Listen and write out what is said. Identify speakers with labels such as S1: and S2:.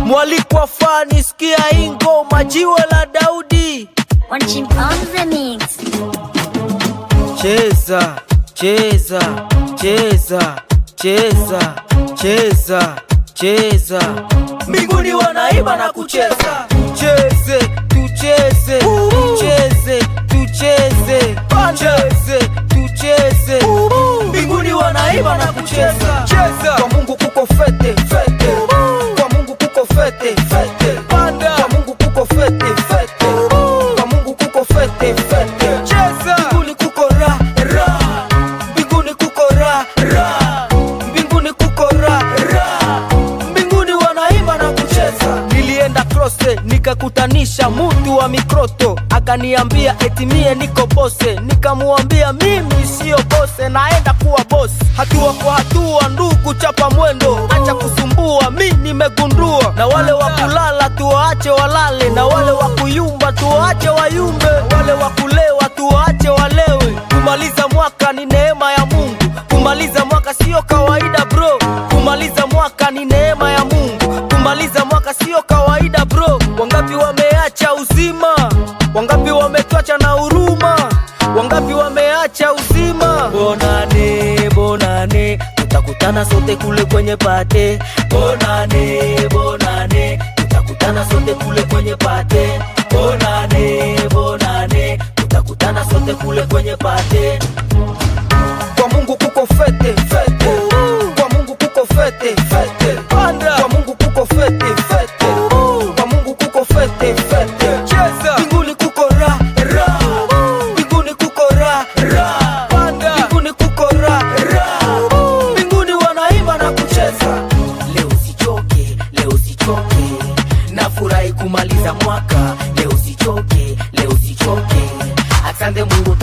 S1: Mwalikwa fani, sikia hii ngoma, jiwe la Daudi.
S2: One chimp on the mix.
S1: Cheza, cheza, cheza, cheza, cheza, cheza. Mbinguni wanaimba na kucheza. Tucheze, tucheze, tucheze, tucheze, tucheze, tucheze. Mbinguni wanaimba na kucheza. Cheza. Kwa Mungu kuko fete, fete. Kwa Mungu kuko fete, fete. Panda. Kwa Mungu kuko fete, fete. Kwa Mungu kuko fete, fete. Cheza. Mbinguni kuko ra, ra. Mbinguni kuko ra, ra. Mbinguni kuko ra, ra. Mbinguni wanaimba na kucheza. Nilienda Krose nikakutanisha mtu wa mikroto, akaniambia eti mie niko bose. Nikamuambia mimi sio bose, naenda kuwa boss. Hatua kwa hatua ndugu, chapa mwendo, acha kusumbua, mi nimegundua. Na wale wa kulala tuwaache walale, na wale wa kuyumba tuwaache wayumbe, wale wa kulewa tuwaache walewe. Kumaliza mwaka ni neema ya Mungu, kumaliza mwaka sio kawaida bro. Kumaliza mwaka ni neema ya Mungu, kumaliza mwaka sio kawaida bro. Wangapi wameacha uzima, wangapi wametuacha na huruma, wangapi wameacha uzima. Bonane, bonane, tutakutana sote kule kwenye pate. Bonane, bonane, tutakutana sote kule kwenye pate. Bonane, bonane, tutakutana sote kule kwenye pate. Kwa Mungu kuko fete, fete. Kwa Mungu kuko fete, fete. Panda. Kwa Mungu kuko fete, fete. Kwa Mungu kuko fete, fete. Cheza. Mbinguni kuko ra, ra. Mbinguni kuko ra, ra. Panda. Mbinguni kuko ra, ra. Mbinguni wanaimba na kucheza. Leo usichoke, leo usichoke, nafurahi kumaliza mwaka. Leo usichoke, leo usichoke, asante Mungu.